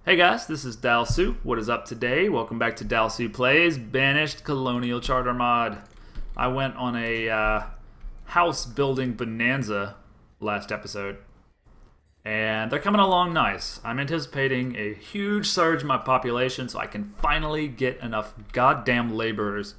Hey guys, this is Dalsu. What is up today? Welcome back to Dalsu Plays Banished Colonial Charter Mod. I went on a house building bonanza last episode, and they're coming along nice. I'm anticipating a huge surge in my population so I can finally get enough goddamn laborers.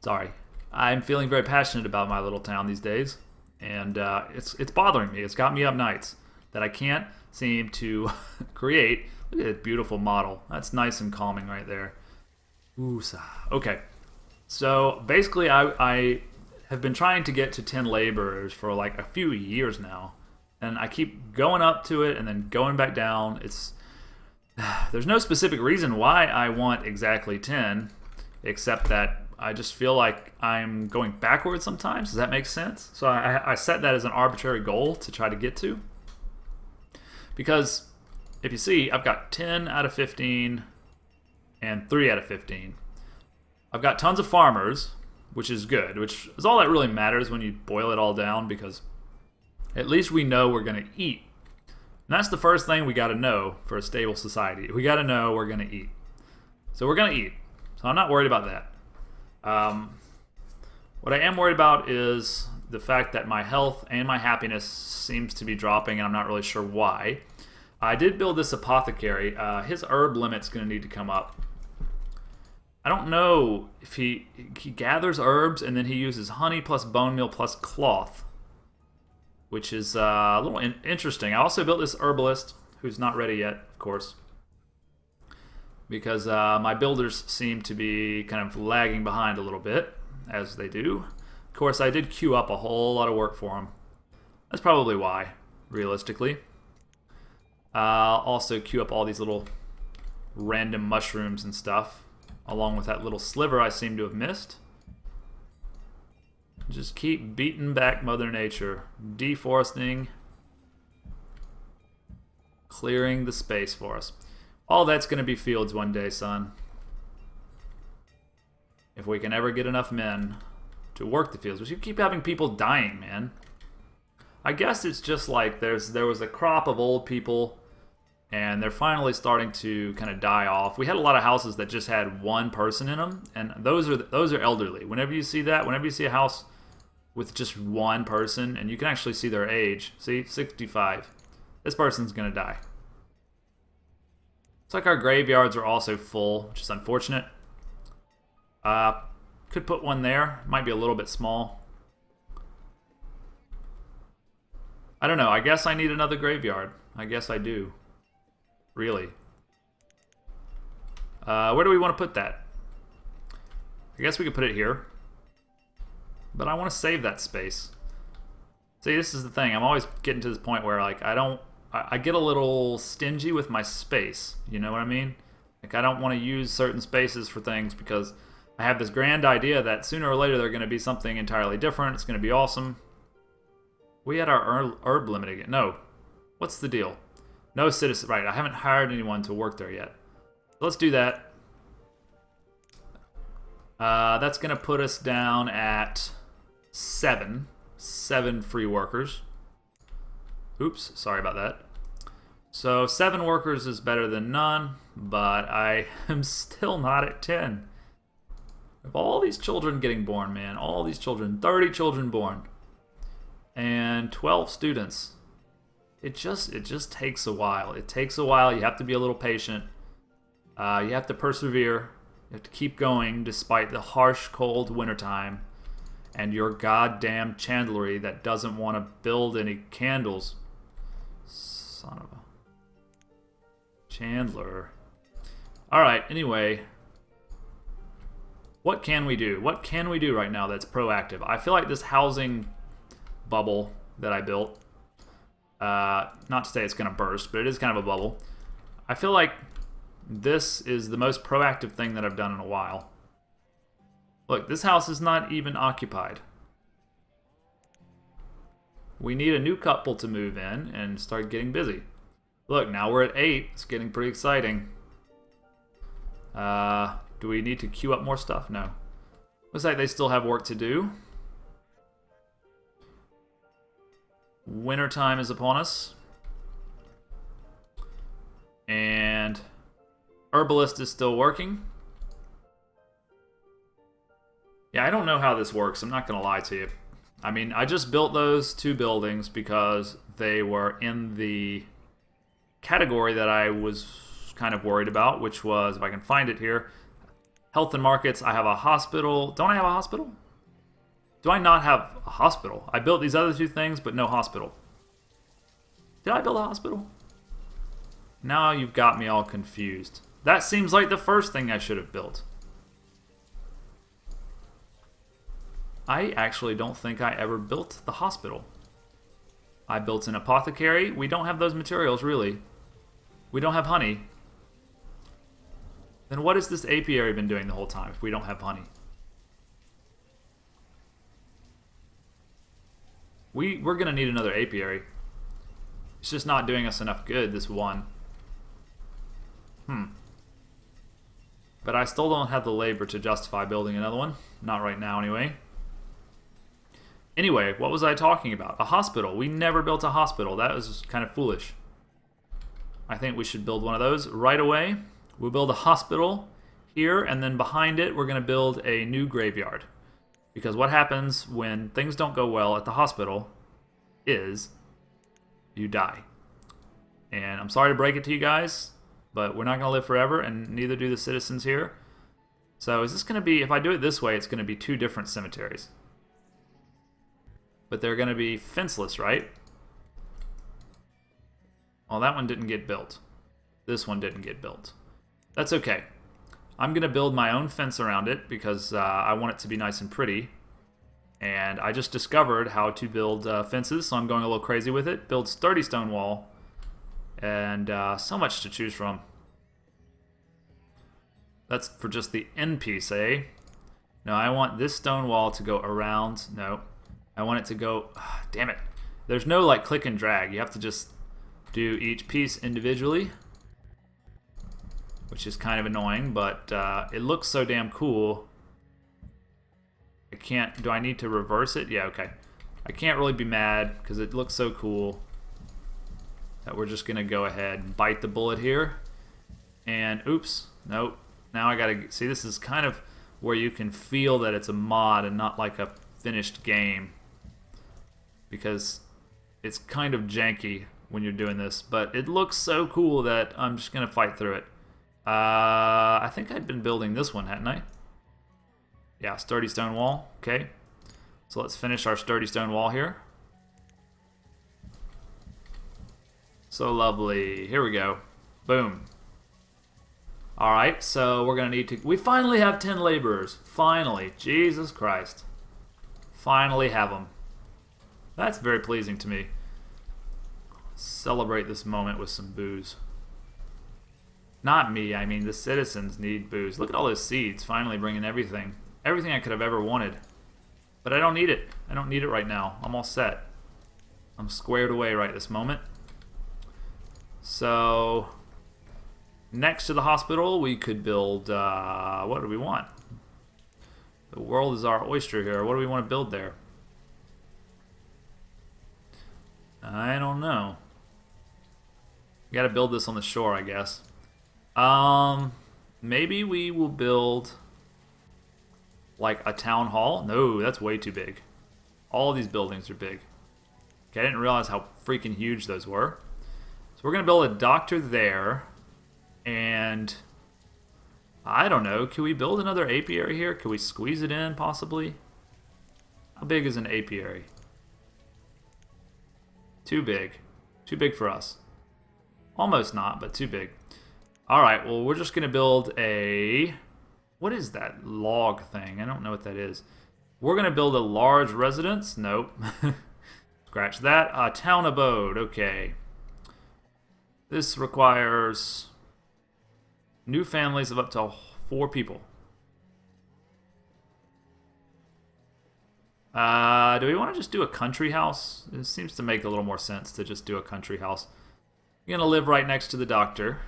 Sorry, I'm feeling very passionate about my little town these days, and it's bothering me. It's got me up nights that I can't seem to create. Look at that beautiful model. That's nice and calming right there. Oosa. Okay. So basically I have been trying to get to 10 laborers for like a few years now. And I keep going up to it and then going back down. There's no specific reason why I want exactly 10, except that I just feel like I'm going backwards sometimes. Does that make sense? So I set that as an arbitrary goal to try to get to. Because if you see, I've got 10 out of 15 and 3 out of 15. I've got tons of farmers, which is good, which is all that really matters when you boil it all down, because at least we know we're going to eat. And that's the first thing we got to know for a stable society. We got to know we're going to eat. So we're going to eat. So I'm not worried about that. What I am worried about is the fact that my health and my happiness seems to be dropping, and I'm not really sure why. I did build this apothecary. His herb limit's going to need to come up. I don't know if he gathers herbs and then he uses honey plus bone meal plus cloth, which is a little interesting. I also built this herbalist who's not ready yet, of course, because my builders seem to be kind of lagging behind a little bit, as they do. Of course, I did queue up a whole lot of work for him. That's probably why, realistically. I'll also queue up all these little random mushrooms and stuff, along with that little sliver I seem to have missed. Just keep beating back Mother Nature, deforesting, clearing the space for us. All that's going to be fields one day, son. If we can ever get enough men to work the fields. But you keep having people dying, man. I guess it's just like there was a crop of old people, and they're finally starting to kind of die off. We had a lot of houses that just had one person in them, and those are elderly. Whenever you see that, whenever you see a house with just one person, and you can actually see their age, see, 65, this person's gonna die. It's like our graveyards are also full, which is unfortunate. Could put one there. Might be a little bit small. I don't know. I guess I need another graveyard. I guess I do. Really. Where do we want to put that? I guess we could put it here. But I want to save that space. See, this is the thing. I'm always getting to this point where, like, I get a little stingy with my space. You know what I mean? Like, I don't want to use certain spaces for things because I have this grand idea that sooner or later they're going to be something entirely different. It's going to be awesome. We had our herb limit again. No. What's the deal? No citizen. Right, I haven't hired anyone to work there yet. Let's do that. That's going to put us down at 7. 7 free workers. Oops, sorry about that. So 7 workers is better than none, but I am still not at 10. Of all these children getting born, man. All these children. 30 children born. And 12 students. It just takes a while. It takes a while. You have to be a little patient. You have to persevere. You have to keep going despite the harsh, cold wintertime and your goddamn chandlery that doesn't want to build any candles. Son of a Chandler. Alright, anyway. What can we do? What can we do right now that's proactive? I feel like this housing bubble that I built, not to say it's going to burst, but it is kind of a bubble. I feel like this is the most proactive thing that I've done in a while. Look, this house is not even occupied. We need a new couple to move in and start getting busy. Look, now we're at 8. It's getting pretty exciting. Do we need to queue up more stuff? No. Looks like they still have work to do. Wintertime is upon us. And Herbalist is still working. Yeah, I don't know how this works. I'm not going to lie to you. I mean, I just built those 2 buildings because they were in the category that I was kind of worried about, which was, if I can find it here, health and markets. I have a hospital. Don't I have a hospital? Do I not have a hospital? I built these other 2 things, but no hospital. Did I build a hospital? Now you've got me all confused. That seems like the first thing I should have built. I actually don't think I ever built the hospital. I built an apothecary. We don't have those materials, really. We don't have honey. Then what has this apiary been doing the whole time if we don't have honey? We're going to need another apiary. It's just not doing us enough good, this one. But I still don't have the labor to justify building another one. Not right now, anyway. Anyway, what was I talking about? A hospital. We never built a hospital. That was kind of foolish. I think we should build one of those right away. We'll build a hospital here, and then behind it, we're going to build a new graveyard. Because what happens when things don't go well at the hospital is you die. And I'm sorry to break it to you guys, but we're not going to live forever, and neither do the citizens here. So is this going to be, if I do it this way, it's going to be 2 different cemeteries. But they're going to be fenceless, right? Well, that one didn't get built. This one didn't get built. That's okay. I'm going to build my own fence around it because I want it to be nice and pretty. And I just discovered how to build fences, so I'm going a little crazy with it. Build sturdy stone wall. And so much to choose from. That's for just the end piece, eh? No, I want this stone wall to go around. No. I want it to go... damn it. There's no, like, click and drag. You have to just do each piece individually. Which is kind of annoying, but it looks so damn cool. I can't... Do I need to reverse it? Yeah, okay. I can't really be mad because it looks so cool that we're just going to go ahead and bite the bullet here. And, oops. Nope. Now I got to... See, this is kind of where you can feel that it's a mod and not like a finished game. Because it's kind of janky when you're doing this. But it looks so cool that I'm just going to fight through it. I think I'd been building this one, hadn't I? Yeah, sturdy stone wall. Okay. So let's finish our sturdy stone wall here. So lovely. Here we go. Boom. Alright, so we're going to need to... We finally have 10 laborers. Finally. Jesus Christ. Finally have them. That's very pleasing to me. Celebrate this moment with some booze. Not me, I mean the citizens need booze. Look at all those seeds, finally bringing everything. Everything I could have ever wanted. But I don't need it. I don't need it right now. I'm all set. I'm squared away right this moment. So, next to the hospital, we could build, what do we want? The world is our oyster here. What do we want to build there? I don't know. We gotta build this on the shore, I guess. Maybe we will build like a town hall. No, that's way too big. All these buildings are big. Okay, I didn't realize how freaking huge those were. So we're gonna build a doctor there, and I don't know. Can we build another apiary here? Can we squeeze it in possibly? How big is an apiary? Too big. Too big for us. Almost not, but too big. Alright, well, we're just going to build a... What is that log thing? I don't know what that is. We're going to build a large residence. Nope. Scratch that. A town abode. Okay. This requires new families of up to 4 people. Do we want to just do a country house? It seems to make a little more sense to just do a country house. You're going to live right next to the doctor.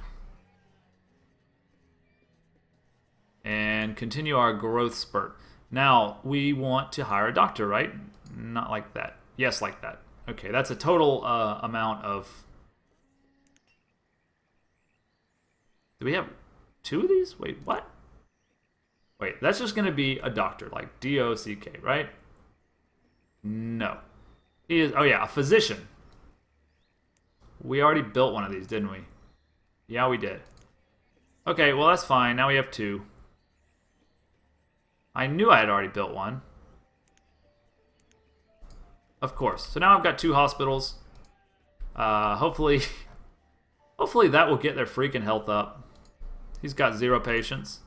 And continue our growth spurt. Now, we want to hire a doctor, right? Not like that. Yes, like that. Okay, that's a total amount of... Do we have... 2 of these? Wait, what? Wait, that's just going to be a doctor, like D-O-C-K, right? No. He is, oh yeah, a physician. We already built one of these, didn't we? Yeah, we did. Okay, well that's fine. Now we have 2. I knew I had already built one. Of course. So now I've got 2 hospitals. Hopefully that will get their freaking health up. He's got 0 patients.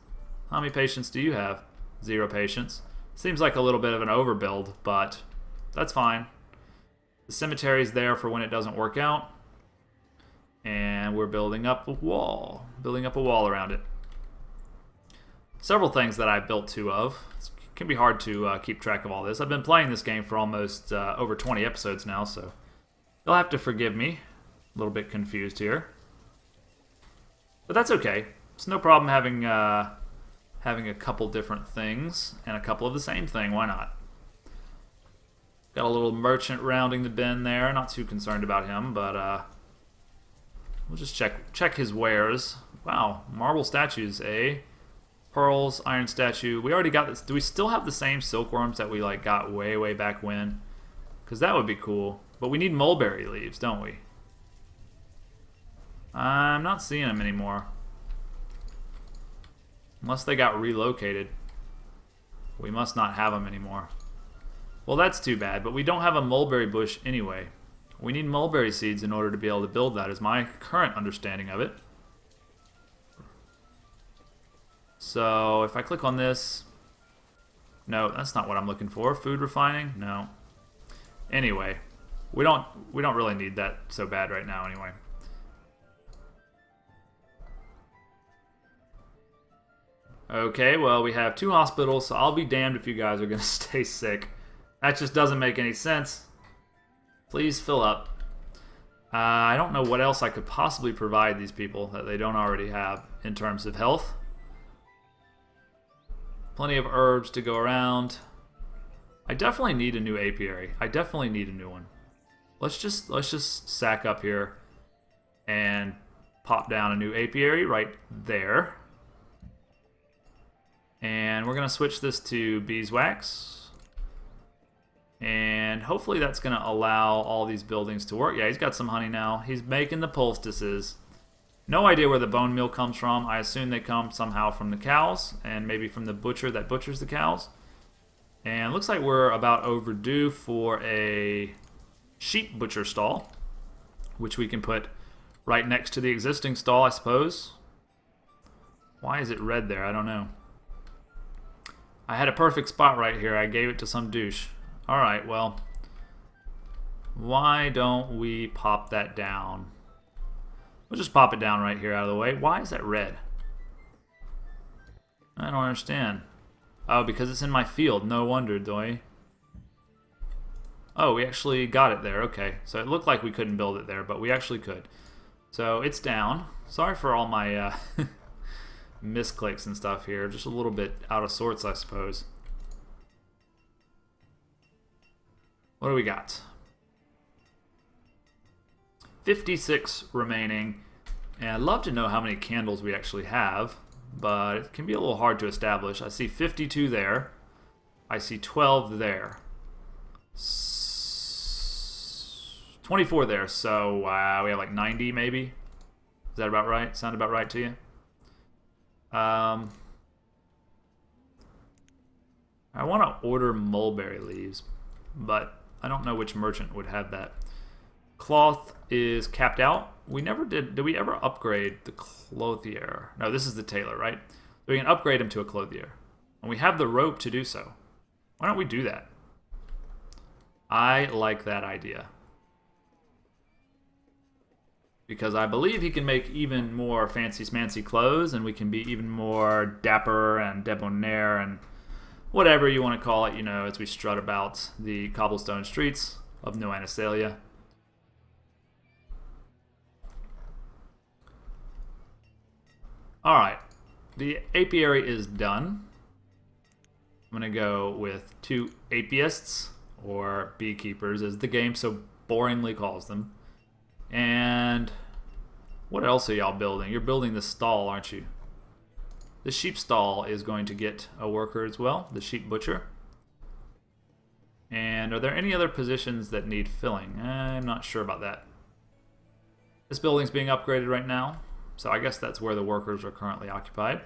How many patients do you have? 0 patients. Seems like a little bit of an overbuild, but that's fine. The cemetery's there for when it doesn't work out. And we're building up a wall. Building up a wall around it. Several things that I've built 2 of. It can be hard to keep track of all this. I've been playing this game for almost over 20 episodes now, so you'll have to forgive me. A little bit confused here. But that's okay. It's no problem having a couple different things and a couple of the same thing. Why not? Got a little merchant rounding the bend there. Not too concerned about him, but we'll just check his wares. Wow, marble statues, eh? Pearls, iron statue. We already got this. Do we still have the same silkworms that we like got way back when? Because that would be cool. But we need mulberry leaves, don't we? I'm not seeing them anymore. Unless they got relocated. We must not have them anymore. Well, that's too bad, but we don't have a mulberry bush anyway. We need mulberry seeds in order to be able to build that, is my current understanding of it. So, if I click on this... No, that's not what I'm looking for. Food refining? No. Anyway, we don't really need that so bad right now anyway. Okay, well, we have 2 hospitals, so I'll be damned if you guys are going to stay sick. That just doesn't make any sense. Please fill up. I don't know what else I could possibly provide these people that they don't already have in terms of health. Plenty of herbs to go around. I definitely need a new apiary. I definitely need a new one. Let's just sack up here and pop down a new apiary right there. And we're going to switch this to beeswax. And hopefully that's going to allow all these buildings to work. Yeah, he's got some honey now. He's making the poultices. No idea where the bone meal comes from. I assume they come somehow from the cows and maybe from the butcher that butchers the cows. And it looks like we're about overdue for a sheep butcher stall, which we can put right next to the existing stall, I suppose. Why is it red there? I don't know. I had a perfect spot right here. I gave it to some douche. Alright, well, why don't we pop that down? We'll just pop it down right here out of the way. Why is that red? I don't understand. Oh, because it's in my field. No wonder, doy. Oh, we actually got it there. Okay, so it looked like we couldn't build it there, but we actually could. So it's down. Sorry for all my misclicks and stuff here. Just a little bit out of sorts, I suppose. What do we got? 56 remaining. And I'd love to know how many candles we actually have, but it can be a little hard to establish. I see 52 there. I see 12 there. 24 there, so we have like 90 maybe. Is that about right? Sound about right to you? I want to order mulberry leaves, but I don't know which merchant would have that. Cloth is capped out. We never did we ever upgrade the clothier? No, this is the tailor, right? We can upgrade him to a clothier. And we have the rope to do so. Why don't we do that? I like that idea. Because I believe he can make even more fancy-smancy clothes, and we can be even more dapper and debonair and whatever you want to call it, you know, as we strut about the cobblestone streets of New Anastasia. Alright, the apiary is done. I'm going to go with 2 apiists, or beekeepers, as the game so boringly calls them. And what else are y'all building? You're building the stall, aren't you? The sheep stall is going to get a worker as well, the sheep butcher. And are there any other positions that need filling? I'm not sure about that. This building's being upgraded right now, so I guess that's where the workers are currently occupied.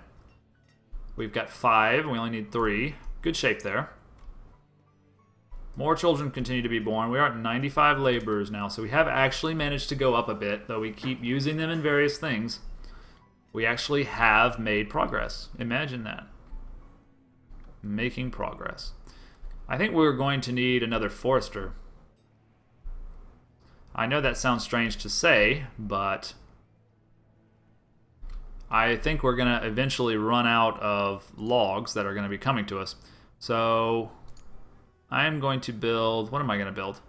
We've got 5, and we only need 3. Good shape there. More children continue to be born. We are at 95 laborers now, so we have actually managed to go up a bit, though we keep using them in various things. We actually have made progress. Imagine that. Making progress. I think we're going to need another forester. I know that sounds strange to say, but I think we're going to eventually run out of logs that are going to be coming to us. So I'm going to build, what am I going to build?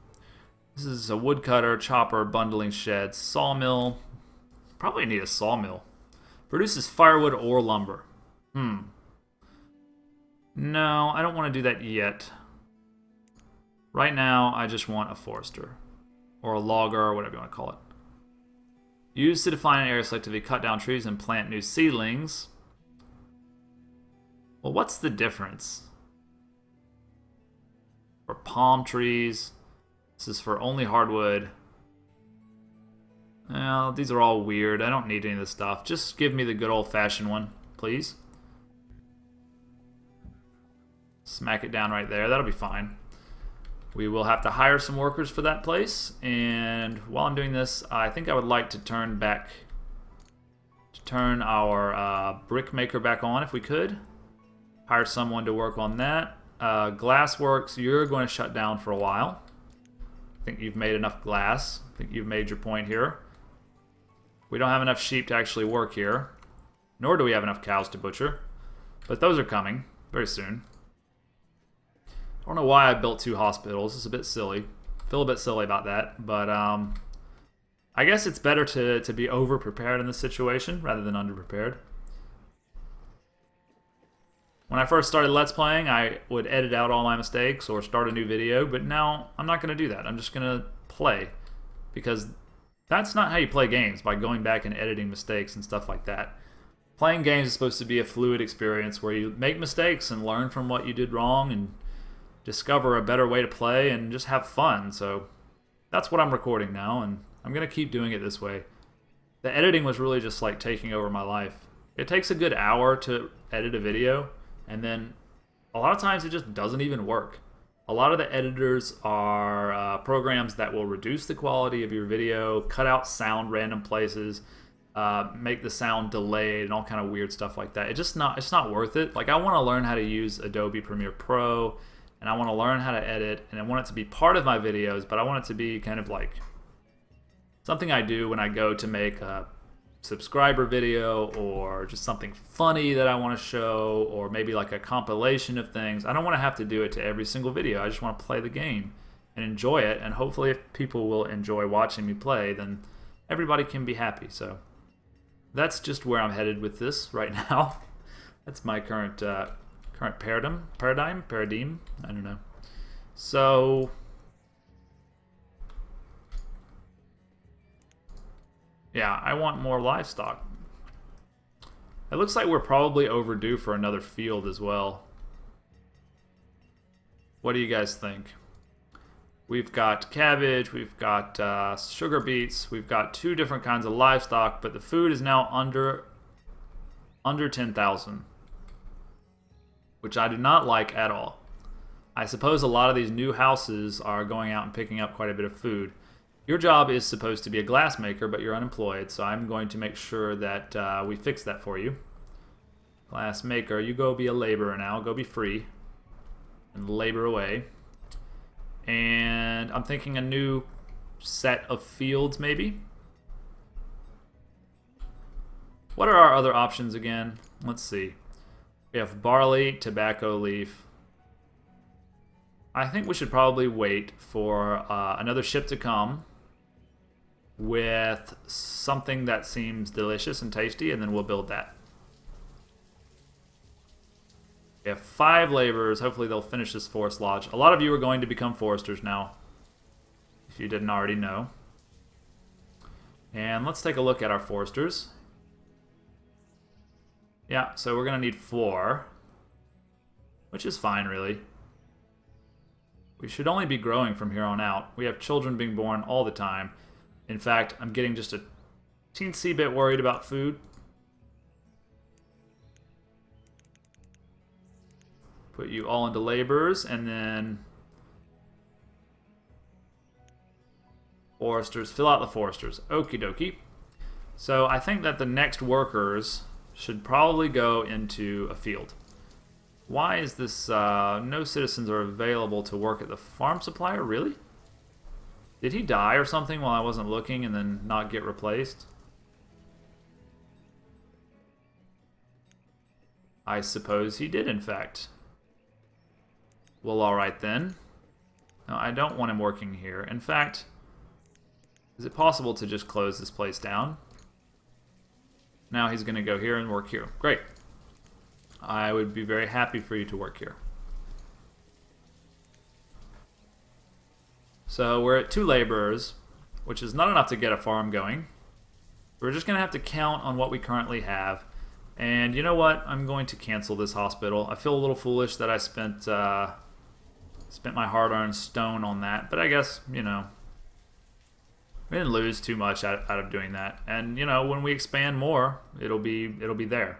This is a woodcutter, chopper, bundling shed, sawmill. Probably need a sawmill. Produces firewood or lumber. No, I don't want to do that yet. Right now, I just want a forester. Or a logger, or whatever you want to call it. Used to define an area selectively, cut down trees and plant new seedlings. Well, what's the difference? For palm trees. This is for only hardwood. Well, these are all weird. I don't need any of this stuff. Just give me the good old-fashioned one, please. Smack it down right there. That'll be fine. We will have to hire some workers for that place. And while I'm doing this, I think I would like to turn our brick maker back on if we could. Hire someone to work on that. Glassworks, you're going to shut down for a while. I think you've made enough glass. I think you've made your point here. We don't have enough sheep to actually work here. Nor do we have enough cows to butcher. But those are coming very soon. I don't know why I built 2 hospitals. It's a bit silly. Feel a bit silly about that. But I guess it's better to be over-prepared in this situation rather than under-prepared. When I first started Let's Playing, I would edit out all my mistakes or start a new video. But now I'm not going to do that. I'm just going to play. Because that's not how you play games, by going back and editing mistakes and stuff like that. Playing games is supposed to be a fluid experience where you make mistakes and learn from what you did wrong and discover a better way to play and just have fun. So that's what I'm recording now, and I'm going to keep doing it this way. The editing was really just like taking over my life. It takes a good hour to edit a video, and then a lot of times it just doesn't even work. A lot of the editors are programs that will reduce the quality of your video, cut out sound random places, make the sound delayed and all kind of weird stuff like that. It's not worth it. Like, I want to learn how to use Adobe Premiere Pro, and I want to learn how to edit, and I want it to be part of my videos, but I want it to be kind of like something I do when I go to make a subscriber video, or just something funny that I want to show, or maybe like a compilation of things. I don't want to have to do it to every single video. I just want to play the game and enjoy it, and hopefully if people will enjoy watching me play, then everybody can be happy. So that's just where I'm headed with this right now. That's my current paradigm, I don't know. So yeah, I want more livestock. It looks like we're probably overdue for another field as well. What do you guys think? We've got cabbage, we've got sugar beets, we've got 2 different kinds of livestock, but the food is now under 10,000. Which I do not like at all. I suppose a lot of these new houses are going out and picking up quite a bit of food. Your job is supposed to be a glass maker, but you're unemployed, so I'm going to make sure that we fix that for you. Glass maker, you go be a laborer now. Go be free and labor away. And I'm thinking a new set of fields, maybe. What are our other options again? Let's see. We have barley, tobacco leaf. I think we should probably wait for another ship to come with something that seems delicious and tasty, and then we'll build that. We have 5 laborers. Hopefully they'll finish this forest lodge. A lot of you are going to become foresters now, if you didn't already know. And let's take a look at our foresters. Yeah, so we're going to need 4, which is fine, really. We should only be growing from here on out. We have children being born all the time. In fact, I'm getting just a teensy bit worried about food. Put you all into laborers, and then foresters. Fill out the foresters. Okie dokie. So I think that the next workers should probably go into a field. Why is this no citizens are available to work at the farm supplier? Really? Did he die or something while I wasn't looking and then not get replaced? I suppose he did, in fact. Well, alright then. No, I don't want him working here. In fact, is it possible to just close this place down? Now he's going to go here and work here. Great. I would be very happy for you to work here. So we're at 2 laborers, which is not enough to get a farm going. We're just going to have to count on what we currently have. And you know what? I'm going to cancel this hospital. I feel a little foolish that I spent my hard-earned stone on that. But I guess, you know, we didn't lose too much out of doing that. And, you know, when we expand more, it'll be there.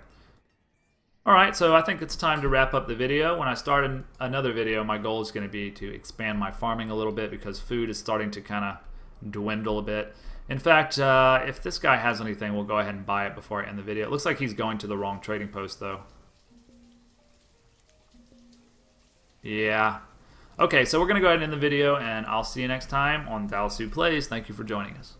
Alright, so I think it's time to wrap up the video. When I start another video, my goal is going to be to expand my farming a little bit because food is starting to kind of dwindle a bit. In fact, if this guy has anything, we'll go ahead and buy it before I end the video. It looks like he's going to the wrong trading post, though. Yeah. Okay, so we're going to go ahead and end the video, and I'll see you next time on Dalsu Plays. Thank you for joining us.